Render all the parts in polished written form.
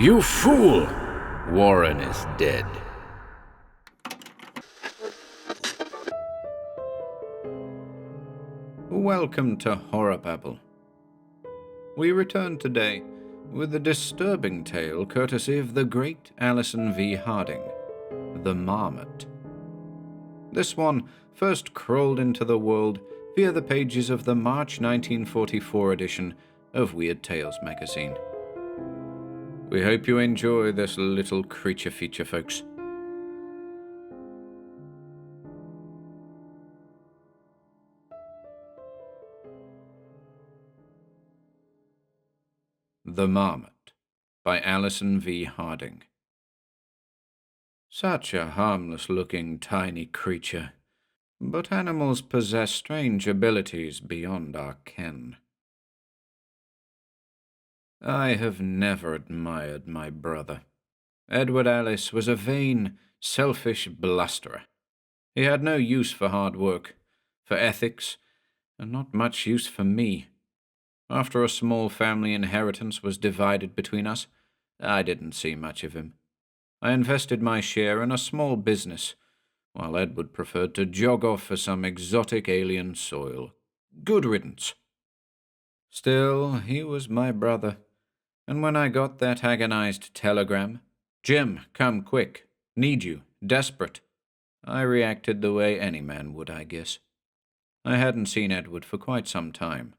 You fool! Warren is dead. Welcome to HorrorBabble. We return today with a disturbing tale courtesy of the great Allison V. Harding, The Marmot. This one first crawled into the world via the pages of the March 1944 edition of Weird Tales magazine. We hope you enjoy this little creature feature, folks. The Marmot by Allison V. Harding. Such a harmless-looking tiny creature, but animals possess strange abilities beyond our ken. I have never admired my brother. Edward Alice was a vain, selfish blusterer. He had no use for hard work, for ethics, and not much use for me. After a small family inheritance was divided between us, I didn't see much of him. I invested my share in a small business, while Edward preferred to jog off for some exotic alien soil. Good riddance. Still, he was my brother, and when I got that agonized telegram, "Jim, come quick, need you, desperate," I reacted the way any man would, I guess. I hadn't seen Edward for quite some time,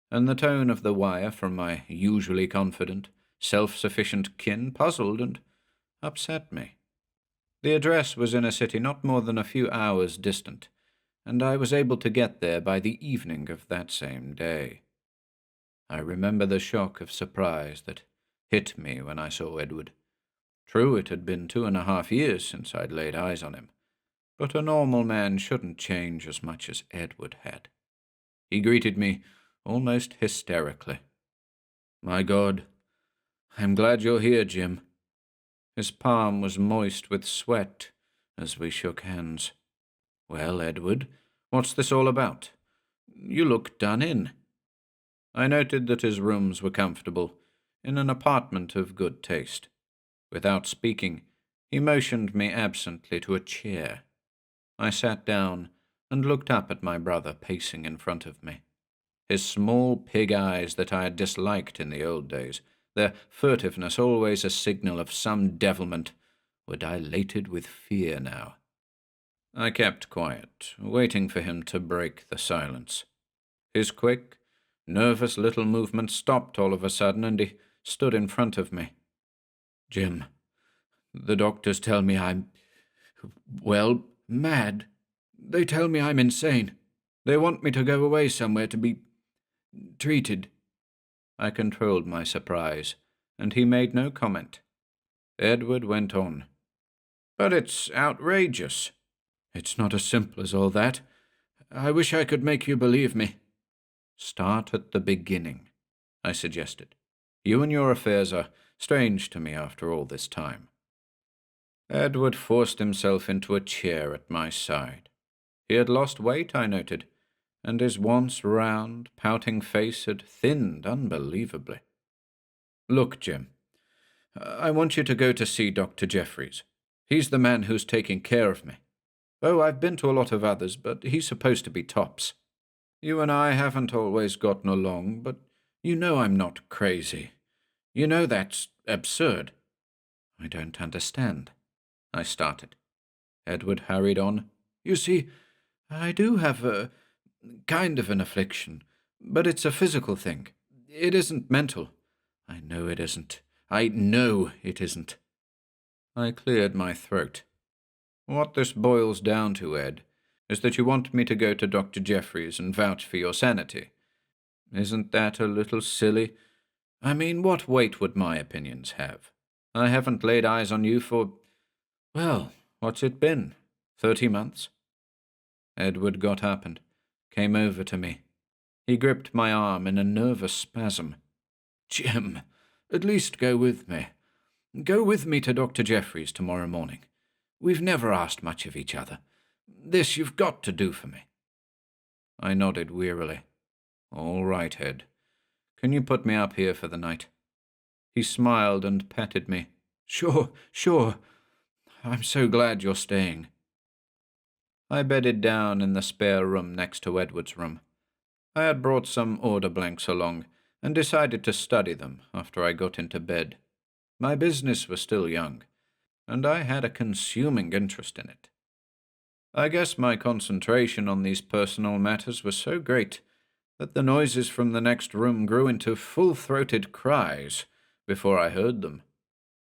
and the tone of the wire from my usually confident, self-sufficient kin puzzled and upset me. The address was in a city not more than a few hours distant, and I was able to get there by the evening of that same day. I remember the shock of surprise that hit me when I saw Edward. True, it had been 2.5 years since I'd laid eyes on him, but a normal man shouldn't change as much as Edward had. He greeted me almost hysterically. "My God, I'm glad you're here, Jim." His palm was moist with sweat as we shook hands. "Well, Edward, what's this all about? You look done in." I noted that his rooms were comfortable, in an apartment of good taste. Without speaking, he motioned me absently to a chair. I sat down and looked up at my brother pacing in front of me. His small pig eyes that I had disliked in the old days, their furtiveness always a signal of some devilment, were dilated with fear now. I kept quiet, waiting for him to break the silence. His quick, nervous little movement stopped all of a sudden, and he stood in front of me. "Jim, the doctors tell me I'm, well, mad. They tell me I'm insane. They want me to go away somewhere to be treated." I controlled my surprise, and he made no comment. Edward went on. "But it's outrageous." "It's not as simple as all that. I wish I could make you believe me." "Start at the beginning," I suggested. "You and your affairs are strange to me after all this time." Edward forced himself into a chair at my side. He had lost weight, I noted, and his once round, pouting face had thinned unbelievably. "Look, Jim, I want you to go to see Dr. Jeffries. He's the man who's taking care of me. Oh, I've been to a lot of others, but he's supposed to be tops. You and I haven't always gotten along, but you know I'm not crazy. You know that's absurd." "I don't understand," I started. Edward hurried on. "You see, I do have a kind of an affliction, but it's a physical thing. It isn't mental. I know it isn't. I know it isn't." I cleared my throat. "What this boils down to, Ed, is that you want me to go to Dr. Jeffries and vouch for your sanity. Isn't that a little silly? I mean, what weight would my opinions have? I haven't laid eyes on you for, well, what's it been? 30 months? Edward got up and came over to me. He gripped my arm in a nervous spasm. "Jim, at least go with me. Go with me to Dr. Jeffries tomorrow morning. We've never asked much of each other. This you've got to do for me." I nodded wearily. "All right, Ed. Can you put me up here for the night?" He smiled and patted me. Sure, sure. I'm so glad you're staying. I bedded down in the spare room next to Edward's room. I had brought some order blanks along, and decided to study them after I got into bed. My business was still young, and I had a consuming interest in it. I guess my concentration on these personal matters was so great that the noises from the next room grew into full-throated cries before I heard them.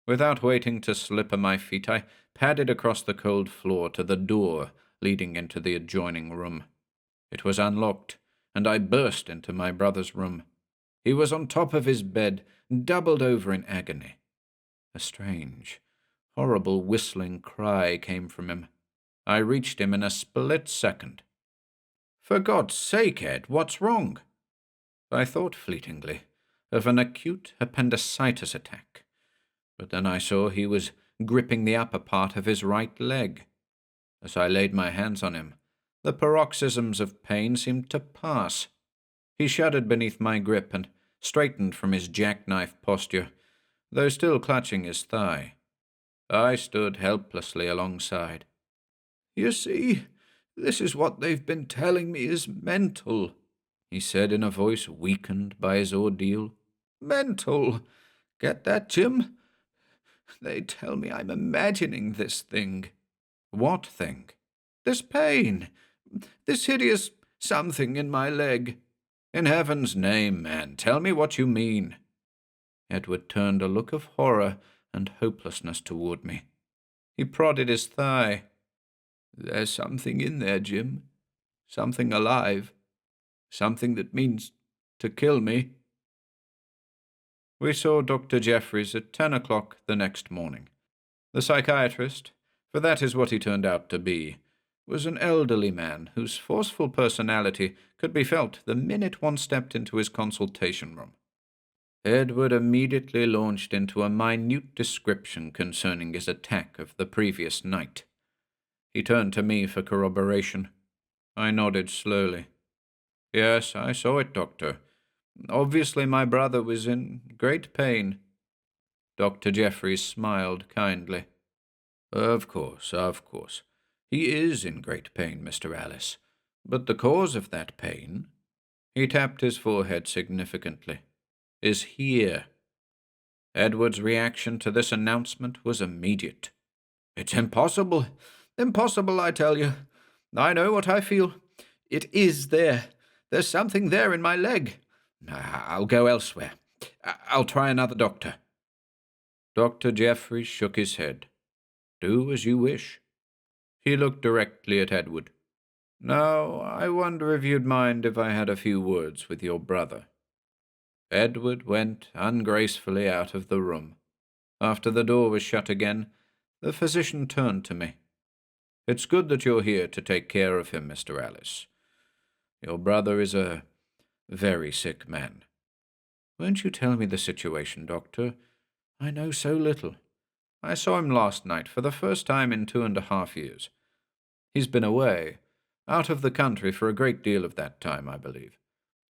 Without waiting to slipper my feet, I padded across the cold floor to the door leading into the adjoining room. It was unlocked, and I burst into my brother's room. He was on top of his bed, doubled over in agony. A strange, horrible whistling cry came from him. I reached him in a split second. For God's sake, Ed, what's wrong? I thought fleetingly of an acute appendicitis attack, but then I saw he was gripping the upper part of his right leg. As I laid my hands on him, the paroxysms of pain seemed to pass. He shuddered beneath my grip and straightened from his jackknife posture, though still clutching his thigh. I stood helplessly alongside. You see, this is what they've been telling me is mental, he said in a voice weakened by his ordeal. Mental. Get that, Jim? They tell me I'm imagining this thing. What thing? This pain. This hideous something in my leg. In heaven's name, man, tell me what you mean. Edward turned a look of horror and hopelessness toward me. He prodded his thigh. There's something in there, Jim. Something alive. Something that means to kill me. We saw Dr. Jeffries at 10 o'clock the next morning. The psychiatrist, for that is what he turned out to be, was an elderly man whose forceful personality could be felt the minute one stepped into his consultation room. Edward immediately launched into a minute description concerning his attack of the previous night. He turned to me for corroboration. I nodded slowly. Yes, I saw it, Doctor. Obviously my brother was in great pain. Dr. Jeffries smiled kindly. Of course, of course. He is in great pain, Mr. Alice. But the cause of that pain, he tapped his forehead significantly, is here. Edward's reaction to this announcement was immediate. It's impossible. Impossible, I tell you. I know what I feel. It is there. There's something there in my leg. I'll go elsewhere. I'll try another doctor. Dr. Jeffries shook his head. Do as you wish. He looked directly at Edward. Now, I wonder if you'd mind if I had a few words with your brother. Edward went ungracefully out of the room. After the door was shut again, the physician turned to me. It's good that you're here to take care of him, Mr. Alice. Your brother is a very sick man. Won't you tell me the situation, Doctor? I know so little. I saw him last night for the first time in 2.5 years. He's been away, out of the country for a great deal of that time, I believe.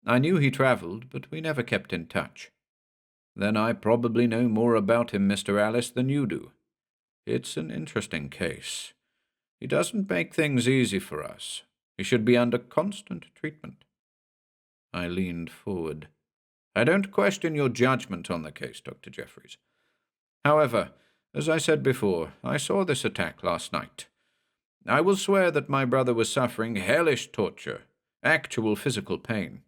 I knew he travelled, but we never kept in touch. Then I probably know more about him, Mr. Alice, than you do. It's an interesting case. He doesn't make things easy for us. He should be under constant treatment. I leaned forward. I don't question your judgment on the case, Dr. Jeffries. However, as I said before, I saw this attack last night. I will swear that my brother was suffering hellish torture, actual physical pain.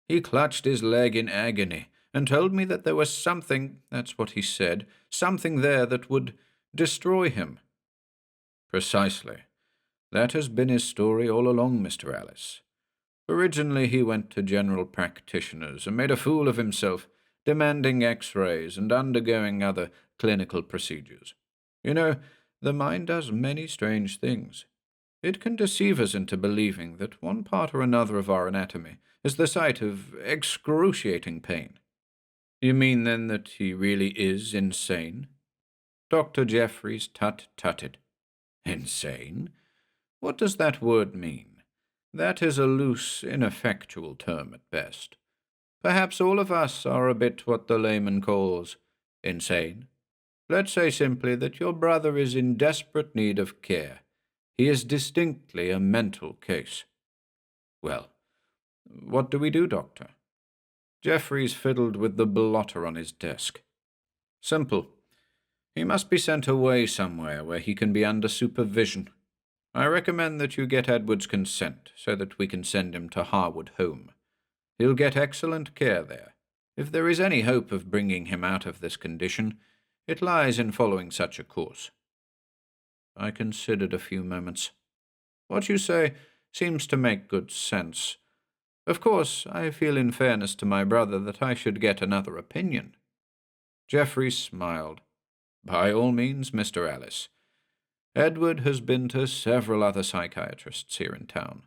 He clutched his leg in agony and told me that there was something, that's what he said, something there that would destroy him. Precisely. That has been his story all along, Mr. Alice. Originally he went to general practitioners and made a fool of himself, demanding x-rays and undergoing other clinical procedures. You know, the mind does many strange things. It can deceive us into believing that one part or another of our anatomy is the site of excruciating pain. You mean, then, that he really is insane? Dr. Jeffries tut-tutted. Insane? What does that word mean? That is a loose, ineffectual term at best. Perhaps all of us are a bit what the layman calls Insane? Let's say simply that your brother is in desperate need of care. He is distinctly a mental case. Well, what do we do, Doctor? Jeffries fiddled with the blotter on his desk. Simple. He must be sent away somewhere where he can be under supervision. I recommend that you get Edward's consent so that we can send him to Harwood Home. He'll get excellent care there. If there is any hope of bringing him out of this condition, it lies in following such a course. I considered a few moments. What you say seems to make good sense. Of course, I feel in fairness to my brother that I should get another opinion. Geoffrey smiled. By all means, Mr. Alice. Edward has been to several other psychiatrists here in town.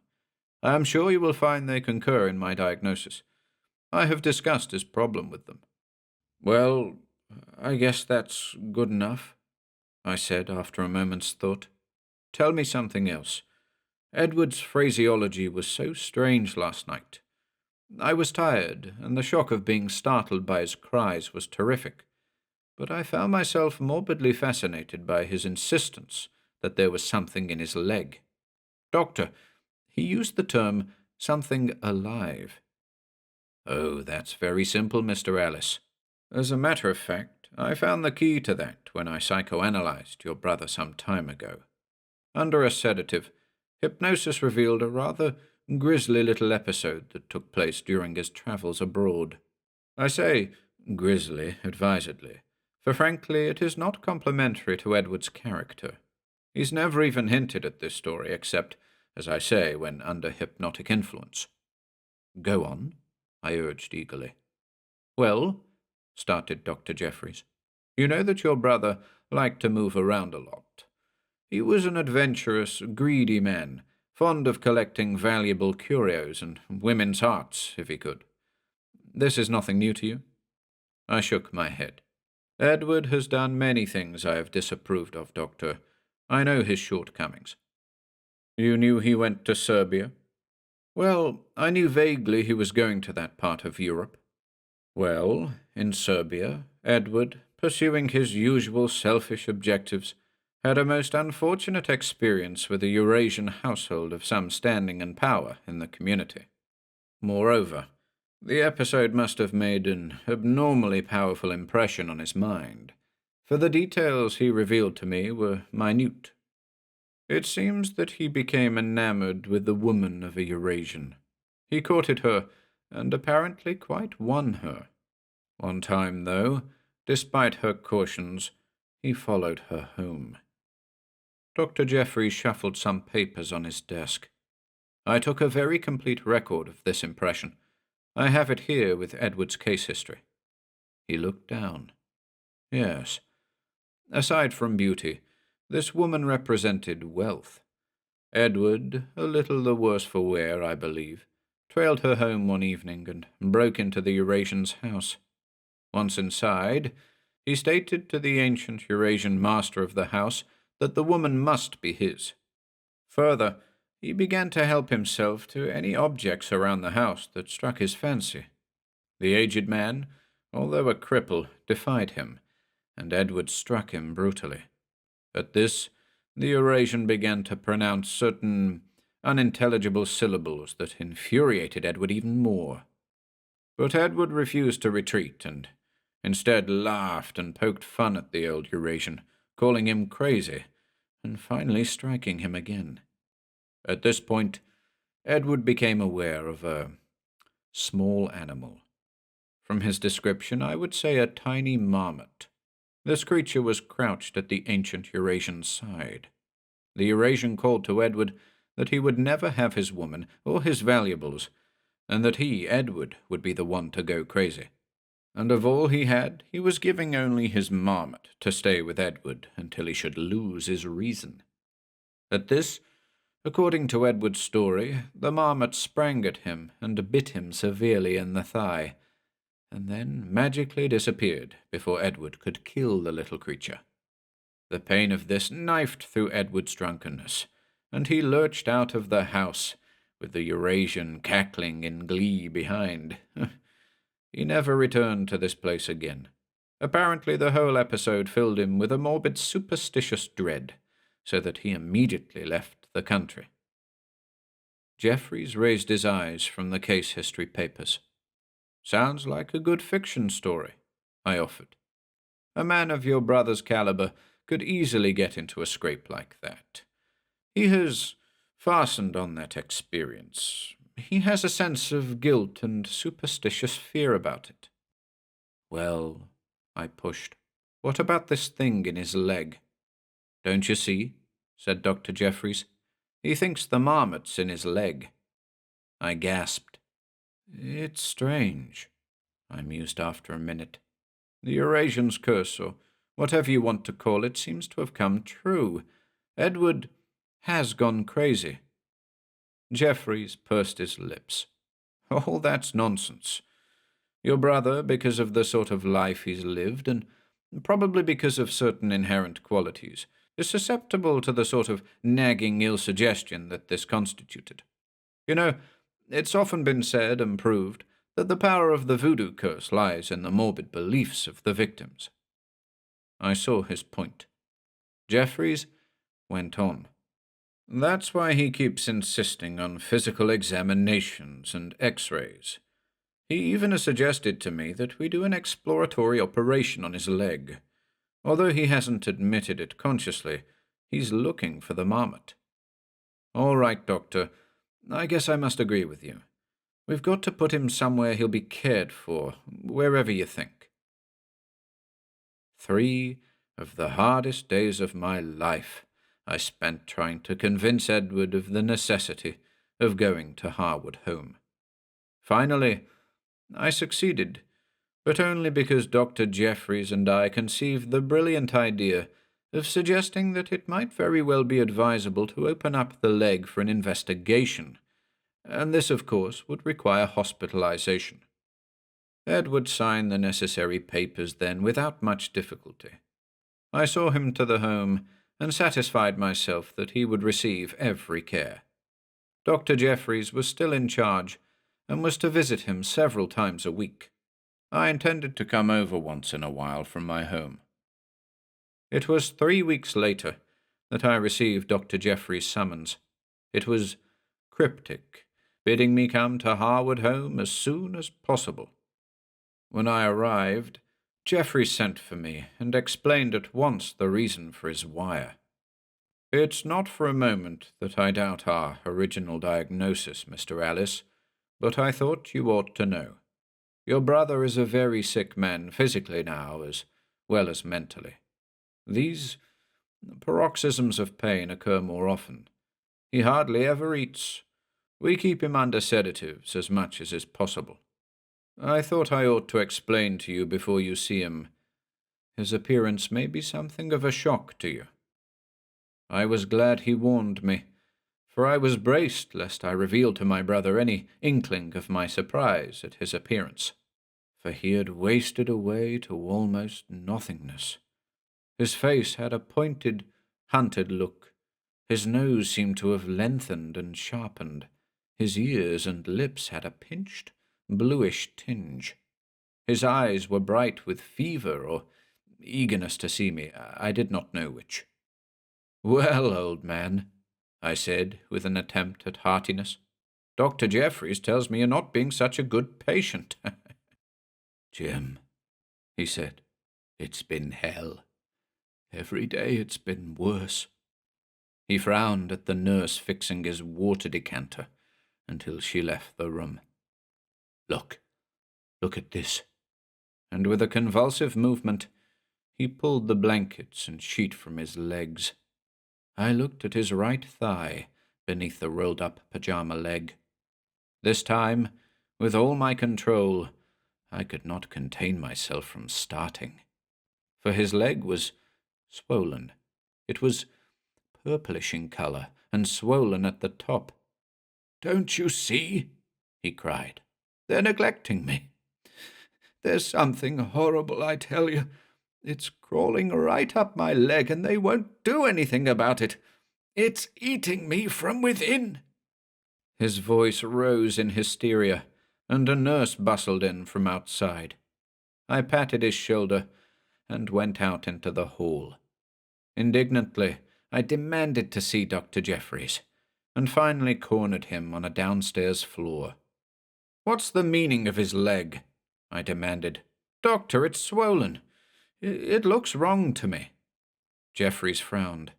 I am sure you will find they concur in my diagnosis. I have discussed his problem with them. Well, I guess that's good enough, I said after a moment's thought. Tell me something else. Edward's phraseology was so strange last night. I was tired, and the shock of being startled by his cries was terrific. But I found myself morbidly fascinated by his insistence that there was something in his leg. Doctor, he used the term something alive. Oh, that's very simple, Mr. Alice. As a matter of fact, I found the key to that when I psychoanalyzed your brother some time ago. Under a sedative, hypnosis revealed a rather grisly little episode that took place during his travels abroad. I say grisly advisedly, for frankly it is not complimentary to Edward's character. He's never even hinted at this story except, as I say, when under hypnotic influence. Go on, I urged eagerly. Well, started Dr. Jeffries, you know that your brother liked to move around a lot. He was an adventurous, greedy man, fond of collecting valuable curios and women's hearts, if he could. This is nothing new to you? I shook my head. Edward has done many things I have disapproved of, Doctor. I know his shortcomings. You knew he went to Serbia? Well, I knew vaguely he was going to that part of Europe. Well, in Serbia, Edward, pursuing his usual selfish objectives, had a most unfortunate experience with a Eurasian household of some standing and power in the community. Moreover, the episode must have made an abnormally powerful impression on his mind, for the details he revealed to me were minute. It seems that he became enamored with the woman of a Eurasian. He courted her, and apparently quite won her. One time, though, despite her cautions, he followed her home. Dr. Jeffries shuffled some papers on his desk. I took a very complete record of this impression. I have it here with Edward's case history. He looked down. Yes. Aside from beauty, this woman represented wealth. Edward, a little the worse for wear, I believe, trailed her home one evening and broke into the Eurasian's house. Once inside, he stated to the ancient Eurasian master of the house that the woman must be his. Further, he began to help himself to any objects around the house that struck his fancy. The aged man, although a cripple, defied him, and Edward struck him brutally. At this, the Eurasian began to pronounce certain unintelligible syllables that infuriated Edward even more. But Edward refused to retreat, and instead laughed and poked fun at the old Eurasian, calling him crazy, and finally striking him again. At this point, Edward became aware of a small animal. From his description, I would say a tiny marmot. This creature was crouched at the ancient Eurasian's side. The Eurasian called to Edward that he would never have his woman or his valuables, and that he, Edward, would be the one to go crazy. And of all he had, he was giving only his marmot to stay with Edward until he should lose his reason. At this, according to Edward's story, the marmot sprang at him and bit him severely in the thigh, and then magically disappeared before Edward could kill the little creature. The pain of this knifed through Edward's drunkenness, and he lurched out of the house, with the Eurasian cackling in glee behind. He never returned to this place again. Apparently the whole episode filled him with a morbid superstitious dread, so that he immediately left the country. Jeffries raised his eyes from the case history papers. "Sounds like a good fiction story," I offered. "A man of your brother's caliber could easily get into a scrape like that. He has fastened on that experience. He has a sense of guilt and superstitious fear about it." "Well," I pushed, "what about this thing in his leg?" "Don't you see?" said Dr. Jeffries. "He thinks the marmot's in his leg." I gasped. "It's strange," I mused after a minute. "The Eurasian's curse, or whatever you want to call it, seems to have come true. Edward has gone crazy." Jeffries pursed his lips. "Oh, that's nonsense. Your brother, because of the sort of life he's lived, and probably because of certain inherent qualities, is susceptible to the sort of nagging ill-suggestion that this constituted. You know, it's often been said and proved that the power of the voodoo curse lies in the morbid beliefs of the victims." I saw his point. Jeffries went on. "That's why he keeps insisting on physical examinations and x-rays. He even suggested to me that we do an exploratory operation on his leg. Although he hasn't admitted it consciously, he's looking for the marmot." "All right, Doctor. I guess I must agree with you. We've got to put him somewhere he'll be cared for, wherever you think." 3 of the hardest days of my life I spent trying to convince Edward of the necessity of going to Harwood Home. Finally, I succeeded, but only because Dr. Jeffries and I conceived the brilliant idea of suggesting that it might very well be advisable to open up the leg for an investigation, and this, of course, would require hospitalization. Edward signed the necessary papers then without much difficulty. I saw him to the home and satisfied myself that he would receive every care. Dr. Jeffries was still in charge and was to visit him several times a week. I intended to come over once in a while from my home. It was 3 weeks later that I received Dr. Jeffries' summons. It was cryptic, bidding me come to Harwood Home as soon as possible. When I arrived, Jeffries sent for me and explained at once the reason for his wire. "It's not for a moment that I doubt our original diagnosis, Mr. Alice, but I thought you ought to know. Your brother is a very sick man physically now as well as mentally. These paroxysms of pain occur more often. He hardly ever eats. We keep him under sedatives as much as is possible. I thought I ought to explain to you before you see him. His appearance may be something of a shock to you." I was glad he warned me, for I was braced lest I reveal to my brother any inkling of my surprise at his appearance, for he had wasted away to almost nothingness. His face had a pointed, hunted look. His nose seemed to have lengthened and sharpened. His ears and lips had a pinched, bluish tinge. His eyes were bright with fever or eagerness to see me. I did not know which. "Well, old man," I said, with an attempt at heartiness, "Dr. Jeffries tells me you're not being such a good patient." "Jim," he said, "it's been hell. Every day it's been worse." He frowned at the nurse fixing his water decanter until she left the room. Look at this." And with a convulsive movement, he pulled the blankets and sheet from his legs. I looked at his right thigh beneath the rolled-up pajama leg. This time, with all my control, I could not contain myself from starting. For his leg was swollen. It was purplish in color and swollen at the top. "Don't you see?" he cried. "They're neglecting me. There's something horrible, I tell you. It's crawling right up my leg, and they won't do anything about it. It's eating me from within." His voice rose in hysteria, and a nurse bustled in from outside. I patted his shoulder and went out into the hall. Indignantly, I demanded to see Dr. Jeffries, and finally cornered him on a downstairs floor. "What's the meaning of his leg?" I demanded. "Doctor, it's swollen. It looks wrong to me." Jeffries frowned.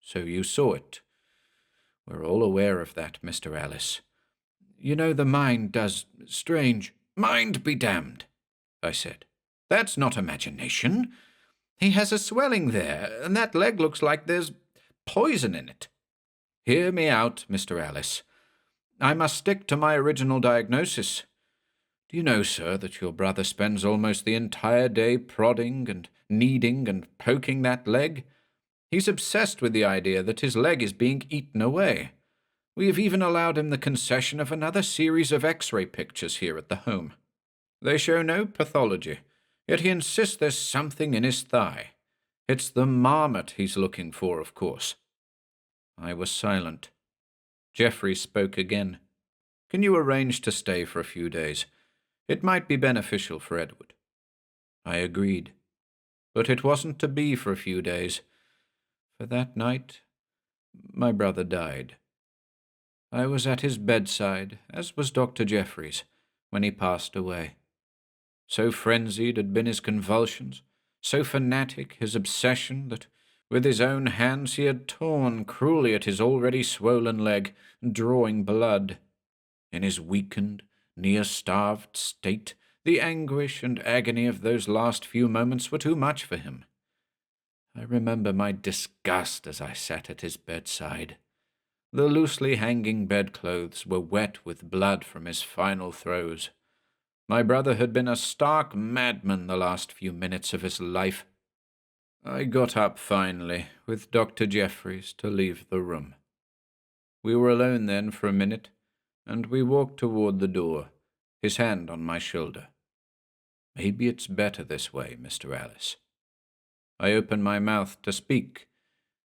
"So you saw it. We're all aware of that, Mr. Alice. You know the mind does strange—" "Mind be damned," I said. "That's not imagination. He has a swelling there, and that leg looks like there's poison in it. Hear me out, Mr. Alice. I must stick to my original diagnosis. Do you know, sir, that your brother spends almost the entire day prodding and kneading and poking that leg? He's obsessed with the idea that his leg is being eaten away. We have even allowed him the concession of another series of X-ray pictures here at the home. They show no pathology, yet he insists there's something in his thigh. It's the Marmot he's looking for, of course." I was silent. Jeffrey spoke again. "Can you arrange to stay for a few days? It might be beneficial for Edward." I agreed. But it wasn't to be for a few days. For that night, my brother died. I was at his bedside, as was Dr. Jeffries, when he passed away. So frenzied had been his convulsions, so fanatic his obsession, that with his own hands he had torn cruelly at his already swollen leg, drawing blood. In his weakened, near-starved state, the anguish and agony of those last few moments were too much for him. I remember my disgust as I sat at his bedside. The loosely hanging bedclothes were wet with blood from his final throes. My brother had been a stark madman the last few minutes of his life. I got up finally, with Dr. Jeffries, to leave the room. We were alone then for a minute, and we walked toward the door, his hand on my shoulder. "Maybe it's better this way, Mr. Alice." I opened my mouth to speak,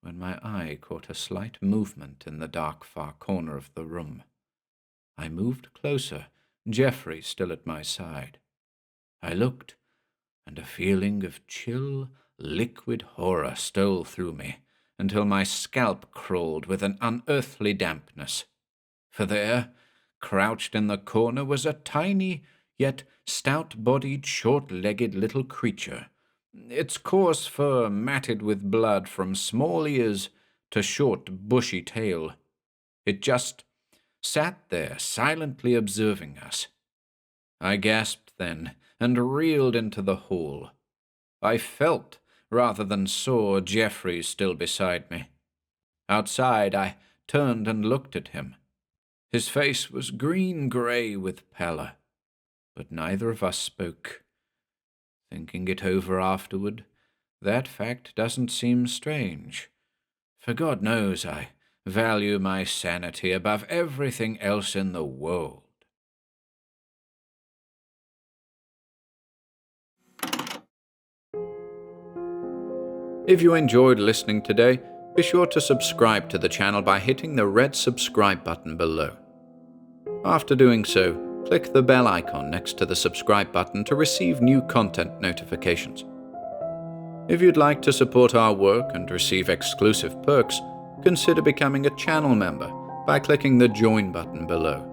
when my eye caught a slight movement in the dark far corner of the room. I moved closer, Jeffrey still at my side. I looked, and a feeling of chill, liquid horror stole through me, until my scalp crawled with an unearthly dampness. For there, crouched in the corner, was a tiny, yet stout-bodied, short-legged little creature, its coarse fur matted with blood from small ears to short, bushy tail. It just sat there, silently observing us. I gasped then, and reeled into the hall. I felt, rather than saw, Jeffries still beside me. Outside, I turned and looked at him. His face was green-gray with pallor, but neither of us spoke. Thinking it over afterward, that fact doesn't seem strange. For God knows I value my sanity above everything else in the world. If you enjoyed listening today, be sure to subscribe to the channel by hitting the red subscribe button below. After doing so, click the bell icon next to the subscribe button to receive new content notifications. If you'd like to support our work and receive exclusive perks, consider becoming a channel member by clicking the join button below.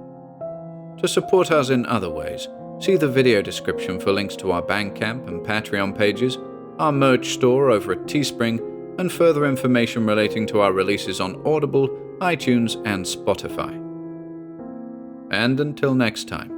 To support us in other ways, see the video description for links to our Bandcamp and Patreon pages, our merch store over at Teespring, and further information relating to our releases on Audible, iTunes, and Spotify. And until next time,